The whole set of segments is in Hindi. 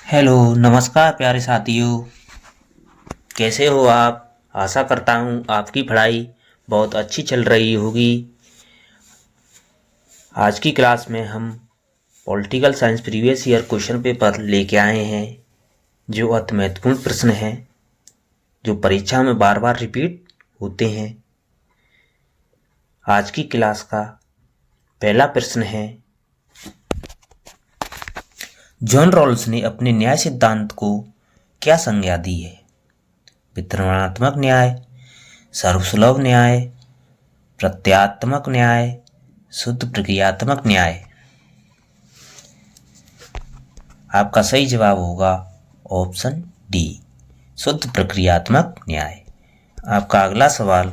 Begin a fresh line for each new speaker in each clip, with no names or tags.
हेलो नमस्कार प्यारे साथियों। कैसे हो आप? आशा करता हूँ आपकी पढ़ाई बहुत अच्छी चल रही होगी। आज की क्लास में हम political science previous year question paper लेके आए हैं, जो अति महत्वपूर्ण प्रश्न हैं, जो परीक्षा में बार बार रिपीट होते हैं। आज की क्लास का पहला प्रश्न है, जॉन रॉल्स ने अपने न्याय सिद्धांत को क्या संज्ञा दी है? वितरणात्मक न्याय, सर्वसुलभ न्याय, प्रत्यात्मक न्याय, शुद्ध प्रक्रियात्मक न्याय। आपका सही जवाब होगा ऑप्शन डी, शुद्ध प्रक्रियात्मक न्याय। आपका अगला सवाल,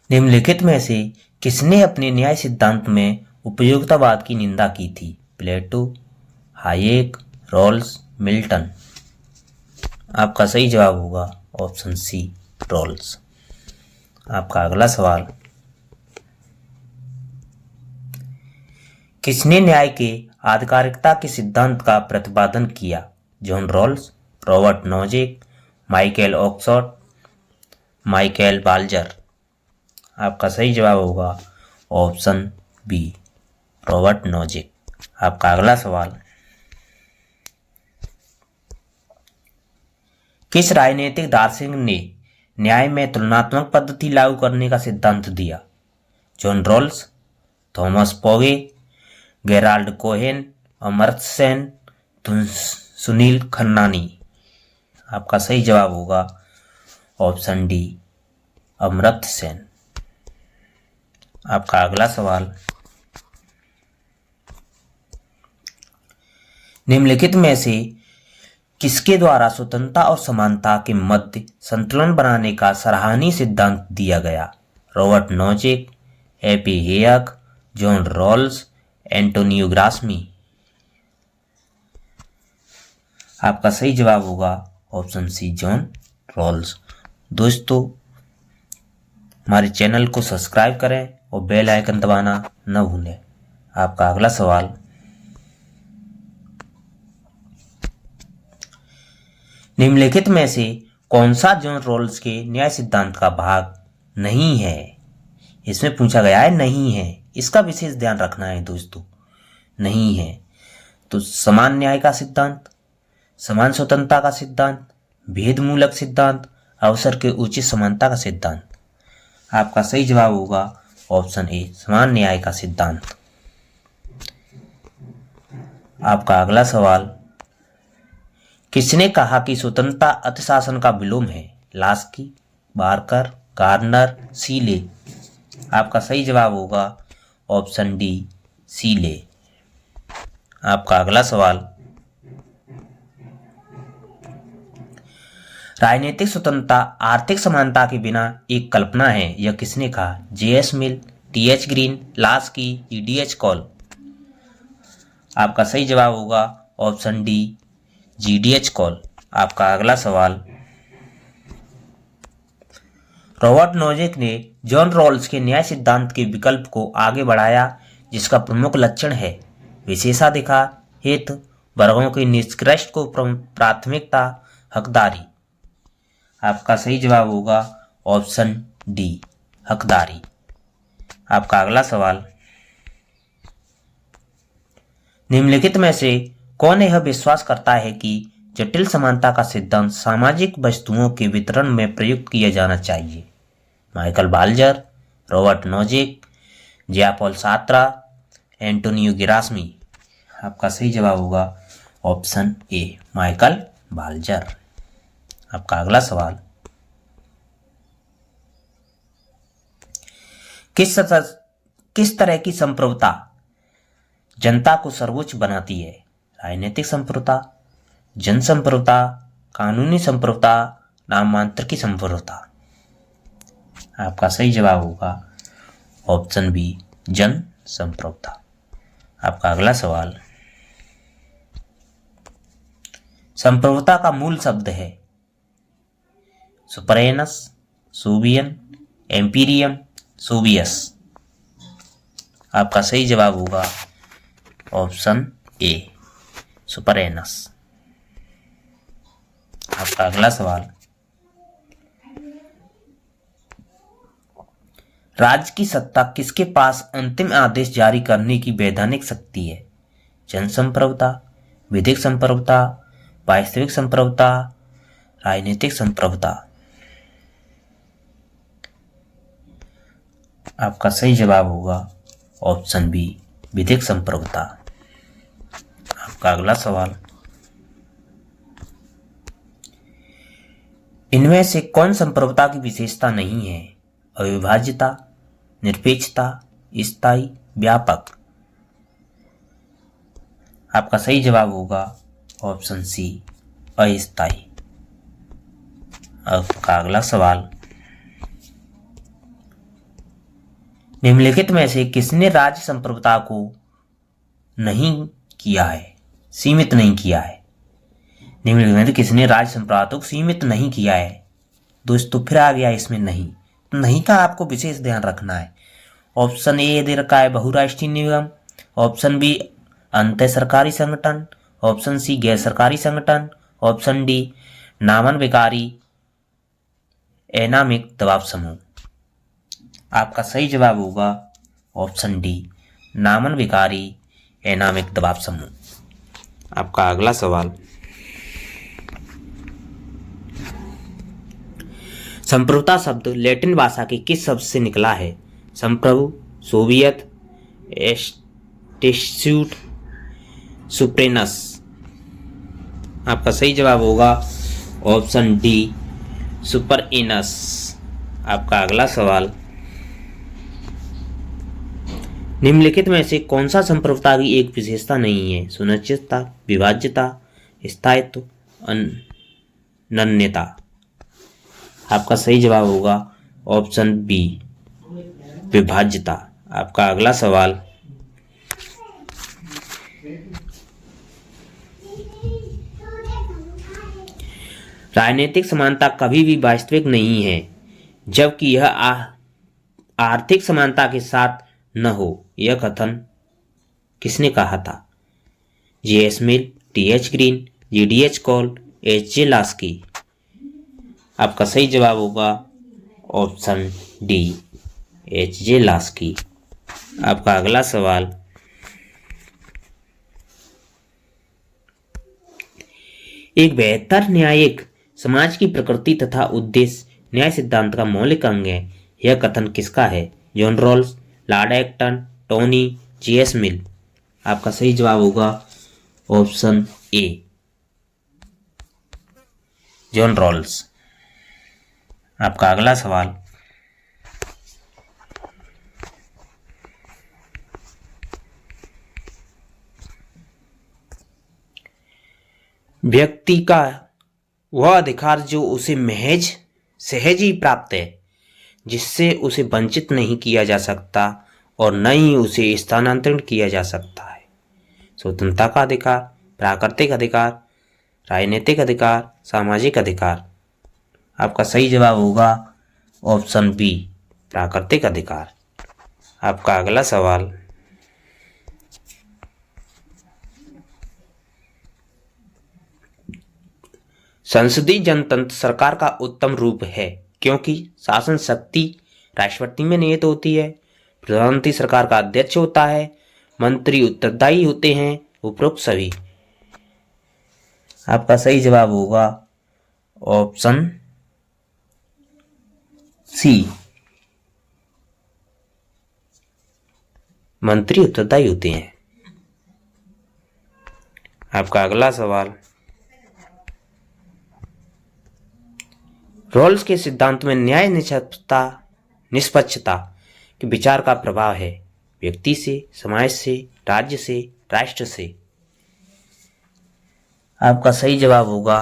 निम्नलिखित में से किसने अपने न्याय सिद्धांत में उपयोगितावाद की निंदा की थी? प्लेटो, हायेक, रॉल्स, मिल्टन। आपका सही जवाब होगा ऑप्शन सी, रॉल्स। आपका अगला सवाल, किसने न्याय के आधिकारिकता के सिद्धांत का प्रतिपादन किया? John Rawls, Robert Nozick, Michael Oxford, Michael Walzer. आपका सही जवाब होगा ऑप्शन बी, रॉबर्ट नोजिक। आपका अगला सवाल, किस राजनीतिक दार्शनिक ने न्याय में तुलनात्मक पद्धति लागू करने का सिद्धांत दिया? John Rawls, Thomas Pogge, Gerald Cohen, Amartya Sen, Sunil Khannani. आपका सही जवाब होगा ऑप्शन डी, अमर्त्य सेन। आपका अगला सवाल, निम्नलिखित में से किसके द्वारा स्वतंत्रता और समानता के मध्य संतुलन बनाने का सराहनीय सिद्धांत दिया गया? Robert Nozick, A P Hayek, John Rawls, Antonio Gramsci. आपका सही जवाब होगा ऑप्शन सी, जॉन रॉल्स। दोस्तों, हमारे चैनल को सब्सक्राइब करें और बेल आइकन दबाना न भूलें। आपका अगला सवाल, निम्नलिखित में से कौन सा जॉन रॉल्स के न्याय सिद्धांत का भाग नहीं है? इसमें पूछा गया है नहीं है, इसका विशेष ध्यान रखना है दोस्तों। नहीं है तो समान न्याय का सिद्धांत, समान स्वतंत्रता का सिद्धांत, भेदमूलक सिद्धांत, अवसर के उचित समानता का सिद्धांत। आपका सही जवाब होगा ऑप्शन ए, समान न्याय का सिद्धांत। आपका अगला सवाल, किसने कहा कि स्वतंत्रता अतिशासन का विलोम है? Laski, Barker, Garner, Seeley. आपका सही जवाब होगा ऑप्शन डी, सीले। आपका अगला सवाल, राजनीतिक स्वतंत्रता आर्थिक समानता के बिना एक कल्पना है, यह किसने कहा? J S Mill, T H Green, Laski, E D H Cole. आपका सही जवाब होगा ऑप्शन डी, जीडीएच कॉल। आपका अगला सवाल, रॉबर्ट नोजिक ने जॉन रॉल्स के न्याय सिद्धांत के विकल्प को आगे बढ़ाया, जिसका प्रमुख लक्षण है विशेषाधिकार, हित, वर्गों के निष्कृष्ट को प्राथमिकता, हकदारी। आपका सही जवाब होगा ऑप्शन डी, हकदारी। आपका अगला सवाल, निम्नलिखित में से कौन यह विश्वास करता है कि जटिल समानता का सिद्धांत सामाजिक वस्तुओं के वितरण में प्रयुक्त किया जाना चाहिए? माइकल बाल्जर, रॉबर्ट नोजिक, जिया पॉल सात्रा, एंटोनियो गिरास्मी। आपका सही जवाब होगा ऑप्शन ए, माइकल बाल्जर। आपका अगला सवाल, किस तरह की संप्रभुता जनता को सर्वोच्च बनाती है? राजनीतिक संप्रभुता, जन संप्रभुता, कानूनी संप्रभुता, नामांतर की संप्रभुता। आपका सही जवाब होगा ऑप्शन बी, जन संप्रभुता। आपका अगला सवाल, संप्रभुता का मूल शब्द है सुपरेनस, सोवियन, एम्पीरियम, सोवियस। आपका सही जवाब होगा ऑप्शन ए सुपरेनस। आपका अगला सवाल, राज्य की सत्ता किसके पास अंतिम आदेश जारी करने की वैधानिक शक्ति है? जनसंप्रभुता, विधिक संप्रभुता, वास्तविक संप्रभुता, राजनीतिक संप्रभुता। आपका सही जवाब होगा ऑप्शन बी विधिक संप्रभुता। आपका अगला सवाल, इनमें से कौन संप्रभुता की विशेषता नहीं है? अविभाज्यता, निरपेक्षता, स्थायी, व्यापक। आपका सही जवाब होगा ऑप्शन सी अस्थायी। आपका अगला सवाल, निम्नलिखित में से किसने राज्य संप्रभुता को नहीं किया है, सीमित नहीं किया है? निम्नलिखित में से किसने राज्य संप्रभुता को सीमित नहीं किया है? दोस्तों फिर आ गया इसमें नहीं का आपको विशेष ध्यान रखना है। ऑप्शन ए दे रखा है बहुराष्ट्रीय निगम, ऑप्शन बी अंतः सरकारी संगठन, ऑप्शन सी गैर सरकारी संगठन, ऑप्शन डी नामन विकारी एनामिक दबाव समूह। आपका सही जवाब होगा ऑप्शन डी नामन विकारी एनामिक दबाव समूह। आपका अगला सवाल, संप्रभुता शब्द लैटिन भाषा के किस शब्द से निकला है? संप्रभु, सोवियत, एस्टेस्यूट, सुप्रेनस। आपका सही जवाब होगा ऑप्शन डी सुपरइनस। आपका अगला सवाल, निम्नलिखित में से कौन सा संप्रभुता की एक विशेषता नहीं है? सुनिश्चितता, विभाज्यता, स्थायित्व, अनन्यता। आपका सही जवाब होगा ऑप्शन बी विभाज्यता। आपका अगला सवाल, राजनीतिक समानता कभी भी वास्तविक नहीं है जबकि यह आर्थिक समानता के साथ न हो। यह कथन किसने कहा था? J.S. मिल, T.H. Green, G.D.H. Call, H.J. Laski. आपका सही जवाब होगा ऑप्शन डी H.J. लास्की। आपका अगला सवाल, एक बेहतर न्यायिक समाज की प्रकृति तथा उद्देश्य न्याय सिद्धांत का मौलिक अंग है। यह कथन किसका है? John Rawls, Lord Acton, Tony, J.S. Mill. आपका सही जवाब होगा ऑप्शन ए जॉन रॉल्स। आपका अगला सवाल, व्यक्ति का वह अधिकार जो उसे महज सहज ही प्राप्त है, जिससे उसे वंचित नहीं किया जा सकता और न ही उसे स्थानांतरित किया जा सकता है। स्वतंत्रता का अधिकार, प्राकृतिक अधिकार, राजनीतिक अधिकार, सामाजिक अधिकार। आपका सही जवाब होगा ऑप्शन बी प्राकृतिक अधिकार। आपका अगला सवाल, संसदीय जनतंत्र सरकार का उत्तम रूप है क्योंकि शासन शक्ति राष्ट्रपति में निहित होती है, प्रधानमंत्री सरकार का अध्यक्ष होता है, मंत्री उत्तरदायी होते हैं, उपरोक्त सभी। आपका सही जवाब होगा ऑप्शन सी मंत्री उत्तरदायी होते हैं। आपका अगला सवाल, रॉल्स के सिद्धांत में न्याय निष्पक्षता के विचार का प्रभाव है व्यक्ति से, समाज से, राज्य से, राष्ट्र से। आपका सही जवाब होगा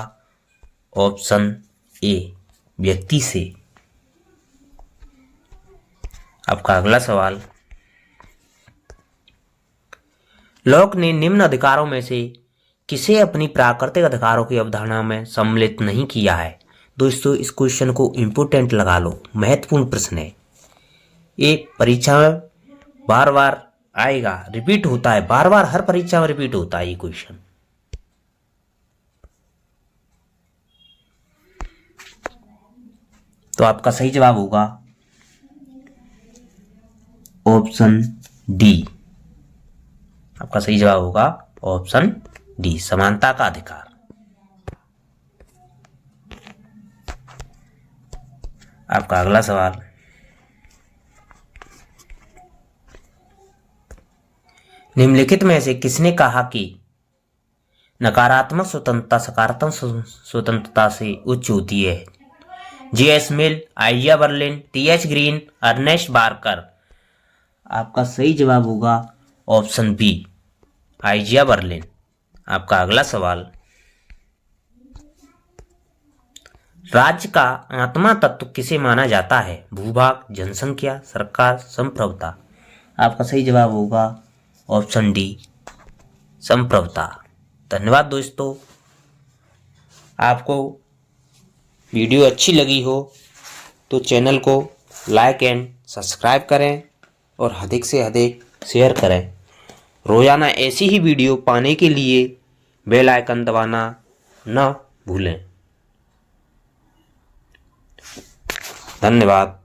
ऑप्शन ए व्यक्ति से। आपका अगला सवाल, लॉक ने निम्न अधिकारों में से किसे अपनी प्राकृतिक अधिकारों की अवधारणा में सम्मिलित नहीं किया है? दोस्तों इस क्वेश्चन को इंपोर्टेंट लगा लो, महत्वपूर्ण प्रश्न है। ये परीक्षा में बार बार आएगा, रिपीट होता है, बार बार हर परीक्षा में रिपीट होता है ये क्वेश्चन। तो आपका सही जवाब होगा ऑप्शन डी। आपका सही जवाब होगा ऑप्शन डी, समानता का अधिकार। आपका अगला सवाल, निम्नलिखित में से किसने कहा कि नकारात्मक स्वतंत्रता सकारात्मक स्वतंत्रता से उच्च होती है? J.S. Mill, Isaiah Berlin, T.H. Green, Ernest Barker. आपका सही जवाब होगा ऑप्शन बी, आइजिया बर्लिन। आपका अगला सवाल, राज्य का आत्मा तत्व किसे माना जाता है? भूभाग, जनसंख्या, सरकार, संप्रभुता। आपका सही जवाब होगा ऑप्शन डी, संप्रभुता। धन्यवाद दोस्तों। आपको वीडियो अच्छी लगी हो तो चैनल को लाइक एंड सब्सक्राइब करें और अधिक से अधिक शेयर करें। रोजाना ऐसी ही वीडियो पाने के लिए बेल आइकन दबाना न भूलें। धन्यवाद।